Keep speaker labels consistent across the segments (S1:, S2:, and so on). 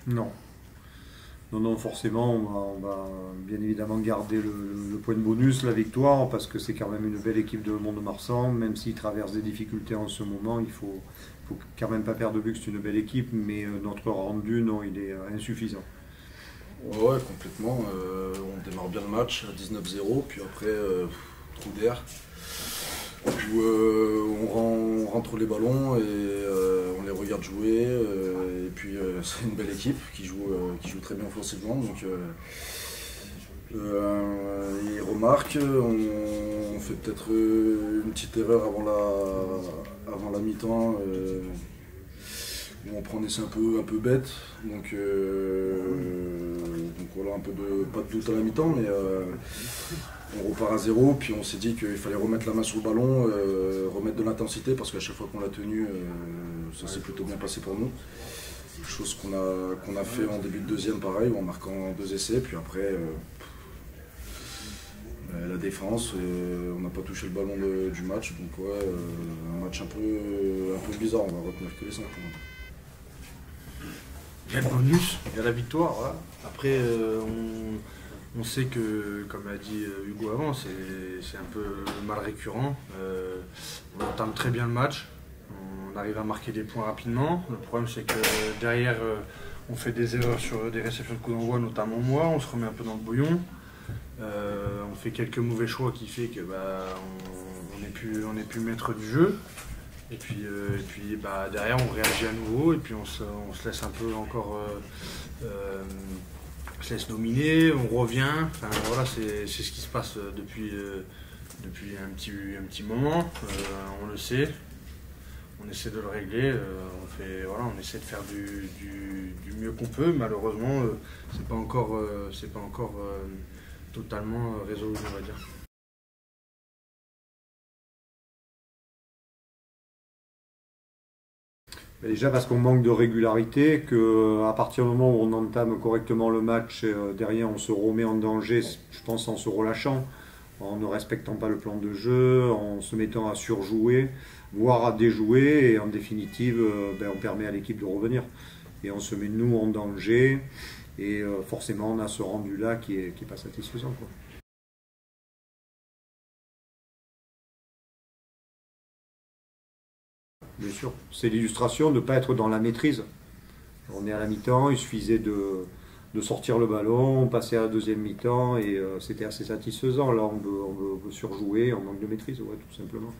S1: Non. Non, non, forcément, on va bien évidemment garder le point de bonus, la victoire, parce que c'est quand même une belle équipe de Mont-de-Marsan, même s'ils traversent des difficultés en ce moment, faut quand même pas perdre de vue que c'est une belle équipe, mais notre rendu, non, il est insuffisant.
S2: Ouais, complètement. On démarre bien le match à 19-0, puis après, trou d'air, où on rentre les ballons et on les regarde jouer. Et puis c'est une belle équipe qui joue très bien offensivement. Donc ils remarquent, on fait peut-être une petite erreur avant la mi-temps. Où on prend des essais un peu bête. Donc voilà, un peu de, pas de doute à la mi-temps, mais on repart à zéro. Puis on s'est dit qu'il fallait remettre la main sur le ballon, remettre de l'intensité, parce qu'à chaque fois qu'on l'a tenu, ça s'est plutôt bien passé pour nous. Chose qu'on a fait en début de deuxième, pareil, en marquant deux essais. Puis après, la défense, on n'a pas touché le ballon du match. Donc ouais, un match un peu bizarre, on va retenir que les 5 points.
S3: Il y a le bonus, il y a la victoire. Voilà. Après, on sait que, comme l'a dit Hugo avant, c'est un peu mal récurrent. On entame très bien le match, on arrive à marquer des points rapidement. Le problème, c'est que derrière, on fait des erreurs sur des réceptions de coups d'envoi, notamment moi. On se remet un peu dans le bouillon. On fait quelques mauvais choix qui fait que on n'est plus maître du jeu. Et puis, derrière, on réagit à nouveau et puis on se laisse un peu encore, on se laisse dominer, on revient. Enfin, voilà, c'est ce qui se passe depuis un petit moment. On le sait, on essaie de le régler. On essaie de faire du mieux qu'on peut. Malheureusement, c'est pas encore totalement résolu, on va dire.
S1: Mais déjà parce qu'on manque de régularité, qu'à partir du moment où on entame correctement le match, derrière on se remet en danger, je pense en se relâchant, en ne respectant pas le plan de jeu, en se mettant à surjouer, voire à déjouer, et en définitive, on permet à l'équipe de revenir. Et on se met nous en danger, et forcément on a ce rendu-là qui est pas satisfaisant, quoi. Bien sûr, c'est l'illustration de ne pas être dans la maîtrise. On est à la mi-temps, il suffisait de sortir le ballon, on passait à la deuxième mi-temps et c'était assez satisfaisant. Là, on veut surjouer, on manque de maîtrise, ouais, tout simplement.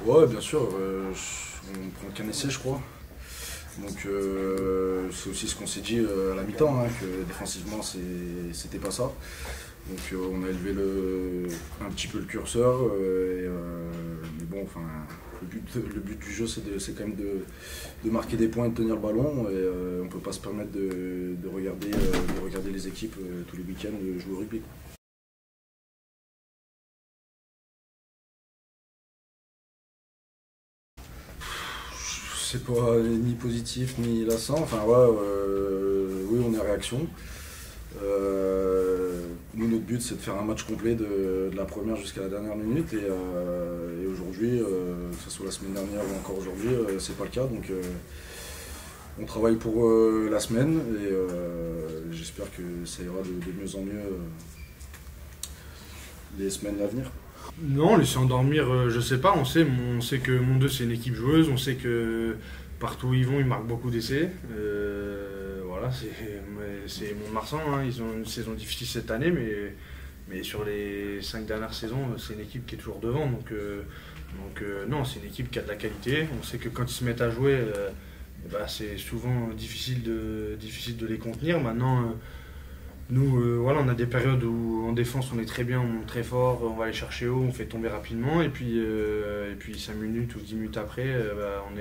S2: Ouais, bien sûr, on prend qu'un essai, je crois. Donc c'est aussi ce qu'on s'est dit à la mi-temps, hein, que défensivement c'était pas ça. Donc on a élevé un petit peu le curseur. Mais bon, enfin, le but du jeu c'est quand même de marquer des points et de tenir le ballon. Et on peut pas se permettre de regarder les équipes tous les week-ends jouer au rugby, quoi. C'est pas ni positif ni lassant. Enfin ouais, oui, on est en réaction. Nous, notre but, c'est de faire un match complet de la première jusqu'à la dernière minute. Et aujourd'hui, que ce soit la semaine dernière ou encore aujourd'hui, c'est pas le cas. Donc, on travaille pour la semaine et j'espère que ça ira de mieux en mieux les semaines à venir.
S3: Non, laisser endormir, je sais pas. On sait que Mont 2 c'est une équipe joueuse. On sait que partout où ils vont, ils marquent beaucoup d'essais. Voilà, c'est Mont-de-Marsan. Hein, ils ont une saison difficile cette année, mais sur les 5 dernières saisons, c'est une équipe qui est toujours devant. Non, c'est une équipe qui a de la qualité. On sait que quand ils se mettent à jouer, c'est souvent difficile de les contenir. Maintenant. Nous, voilà, on a des périodes où en défense on est très bien, on monte très fort, on va aller chercher haut, on fait tomber rapidement, et puis 5 minutes ou 10 minutes après, on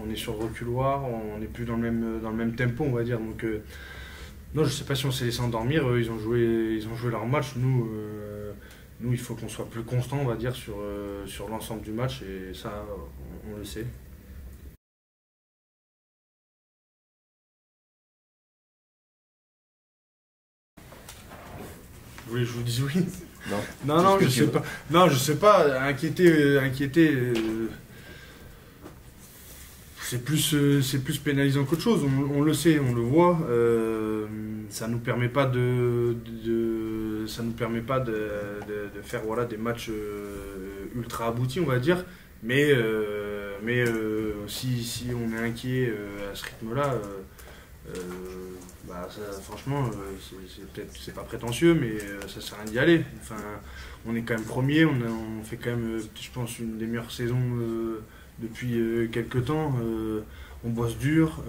S3: est sur le reculoir, on n'est plus dans le même tempo, on va dire. Donc, non, je ne sais pas si on s'est laissé endormir, ils ont joué leur match. Nous, il faut qu'on soit plus constant, on va dire, sur l'ensemble du match, et ça, on le sait. Vous voulez que je vous dise oui? Non, je sais pas. Non, je sais pas. Inquiéter. C'est plus pénalisant qu'autre chose. On le sait, on le voit. Ça nous permet pas de faire voilà des matchs ultra aboutis, on va dire. Mais si on est inquiet à ce rythme-là. Franchement, c'est pas prétentieux, mais ça sert à rien d'y aller. Enfin, on est quand même premier, on fait quand même, je pense, une des meilleures saisons depuis quelques temps. On bosse dur.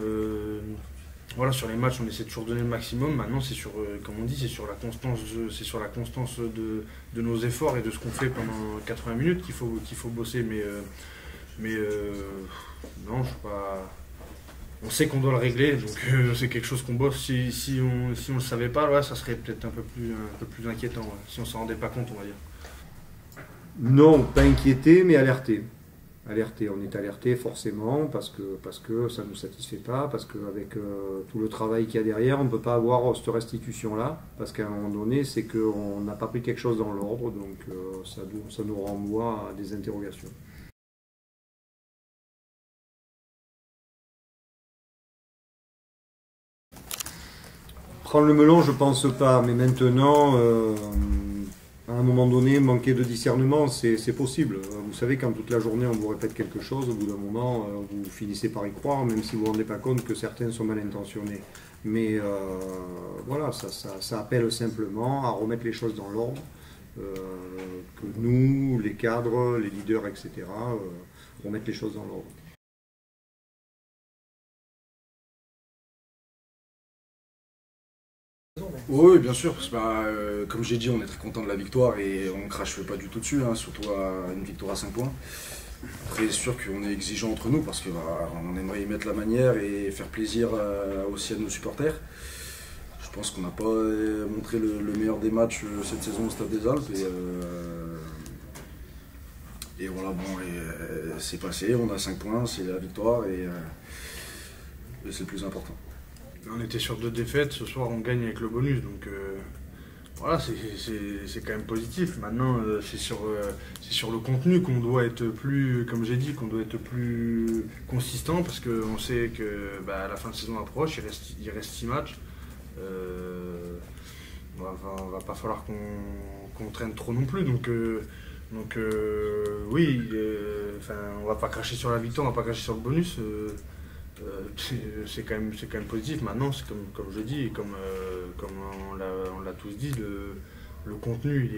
S3: Voilà, sur les matchs, on essaie de toujours donner le maximum. Maintenant, c'est sur, comme on dit, c'est sur la constance de nos efforts et de ce qu'on fait pendant 80 minutes qu'il faut bosser. Mais non, je sais pas. On sait qu'on doit le régler, donc c'est quelque chose qu'on bosse. Si on le savait pas, ouais, ça serait peut-être un peu plus inquiétant, ouais, si on s'en rendait pas compte, on va dire.
S1: Non, pas inquiété, mais alerté. Alerté, on est alerté forcément parce que ça ne nous satisfait pas, parce qu'avec tout le travail qu'il y a derrière, on ne peut pas avoir cette restitution-là, parce qu'à un moment donné, c'est qu'on n'a pas pris quelque chose dans l'ordre, donc ça nous renvoie à des interrogations. Prendre le melon, je pense pas, mais maintenant, à un moment donné, manquer de discernement, c'est possible. Vous savez, quand toute la journée on vous répète quelque chose, au bout d'un moment, vous finissez par y croire, même si vous ne vous rendez pas compte que certains sont mal intentionnés. Mais voilà, ça appelle simplement à remettre les choses dans l'ordre, que nous, les cadres, les leaders, etc., remettre les choses dans l'ordre.
S2: Oui, bien sûr. Comme j'ai dit, on est très content de la victoire et on ne crache pas du tout dessus, hein, surtout à une victoire à 5 points. Après, c'est sûr qu'on est exigeant entre nous parce qu'on aimerait y mettre la manière et faire plaisir aussi à nos supporters. Je pense qu'on n'a pas montré le meilleur des matchs cette saison au Stade des Alpes. Et voilà, bon, c'est passé, on a 5 points, c'est la victoire et c'est le plus important.
S3: On était sur 2 défaites, ce soir on gagne avec le bonus, donc voilà, c'est quand même positif. Maintenant, c'est sur le contenu qu'on doit être plus, comme j'ai dit, qu'on doit être plus consistant, parce qu'on sait que la fin de saison approche, il reste 6 matchs. Va pas falloir qu'on traîne trop non plus, donc oui, on va pas cracher sur la victoire, on va pas cracher sur le bonus. C'est quand même positif. Maintenant, c'est comme je dis, et comme on l'a tous dit, le contenu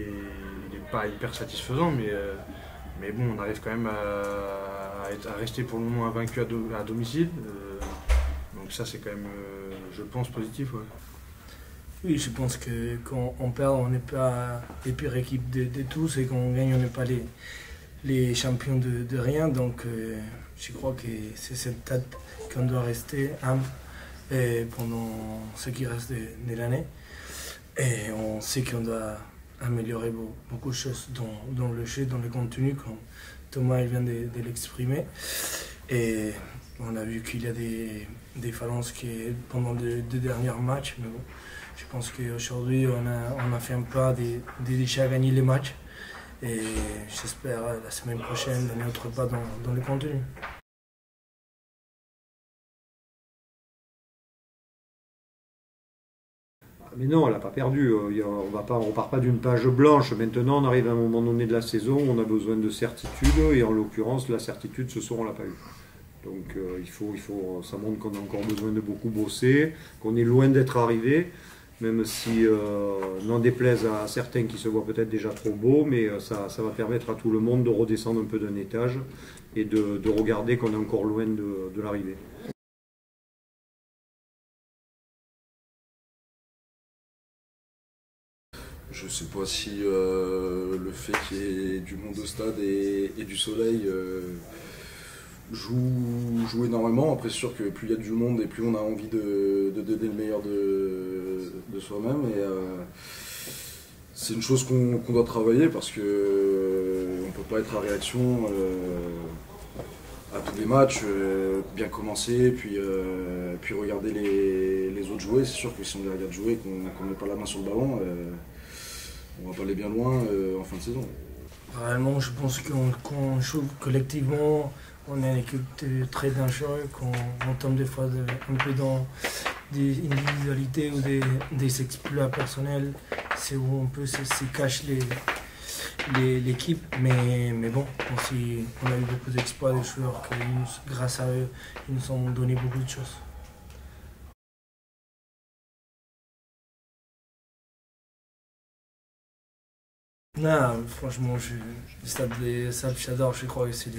S3: il est pas hyper satisfaisant, mais bon, on arrive quand même à rester pour le moment invaincu à domicile. Donc ça, c'est quand même, je pense, positif. Ouais.
S4: Oui, je pense que quand on perd, on n'est pas les pires équipes de tous, et quand on gagne, on n'est pas les champions de rien. Donc je crois que c'est cette date qu'on doit rester humble pendant ce qui reste de l'année. Et on sait qu'on doit améliorer beaucoup de choses dans le jeu, dans le contenu, comme Thomas vient de l'exprimer. Et on a vu qu'il y a des faillances pendant les 2 derniers matchs. Mais bon, je pense qu'aujourd'hui, on a fait un pas de déjà gagner les matchs. Et j'espère la semaine prochaine donner autre pas dans le contenu.
S1: Mais non, elle n'a pas perdu. On repart pas d'une page blanche. Maintenant, on arrive à un moment donné de la saison où on a besoin de certitude. Et en l'occurrence, la certitude, ce soir, on ne l'a pas eu. Donc ça montre qu'on a encore besoin de beaucoup bosser, qu'on est loin d'être arrivé. Même si, n'en déplaise à certains qui se voient peut-être déjà trop beaux, mais ça va permettre à tout le monde de redescendre un peu d'un étage et de regarder qu'on est encore loin de l'arrivée.
S2: Je ne sais pas si le fait qu'il y ait du monde au stade et du soleil joue énormément. Après, c'est sûr que plus il y a du monde et plus on a envie de donner le meilleur de soi-même. Et c'est une chose qu'on doit travailler parce qu'on ne peut pas être à réaction à tous les matchs, bien commencer, puis regarder les autres jouer. C'est sûr que si on les regarde jouer, qu'on ne met pas la main sur le ballon, on va pas aller bien loin en fin de saison.
S4: Réellement, je pense qu'on joue collectivement, on est une équipe très dangereuse, qu'on tombe des fois un peu dans des individualités ou des exploits personnels, c'est où on peut se cache l'équipe, mais bon, aussi, on a eu beaucoup d'exploits des joueurs qui, grâce à eux, ils nous ont donné beaucoup de choses. Non, franchement, le stade des Sables, j'adore, je crois que c'est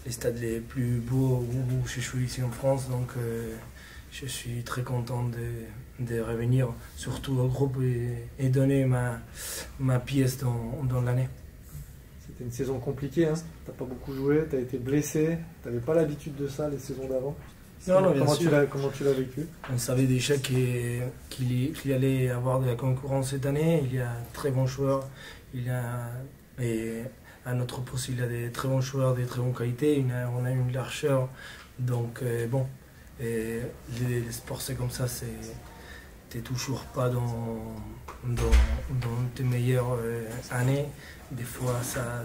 S4: les stades les plus beaux où je suis ici en France, donc je suis très content de revenir, surtout au groupe et donner ma pièce dans l'année.
S5: C'était une saison compliquée, hein. T'as pas beaucoup joué, t'as été blessé, t'avais pas l'habitude de ça les saisons d'avant.
S4: Non, bien sûr.
S5: Comment tu l'as vécu?
S4: On savait déjà qu'il allait y avoir de la concurrence cette année, il y a de très bons joueurs, et à notre poste il y a des très bons joueurs, des très bonnes qualités, on a une largeur, donc bon, et les sports c'est comme ça, t'es toujours pas dans tes meilleures années. Des fois,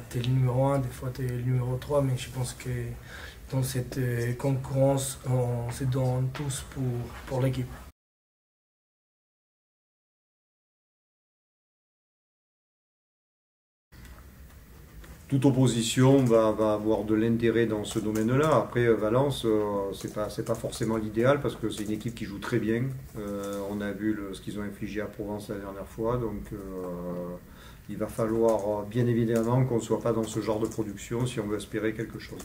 S4: t'es le numéro 1, des fois, t'es le numéro 3, mais je pense que dans cette concurrence, on se donne tous pour l'équipe.
S1: Toute opposition va avoir de l'intérêt dans ce domaine-là. Après, Valence, c'est pas forcément l'idéal parce que c'est une équipe qui joue très bien. On a vu ce qu'ils ont infligé à Provence la dernière fois, donc il va falloir bien évidemment qu'on ne soit pas dans ce genre de production si on veut espérer quelque chose.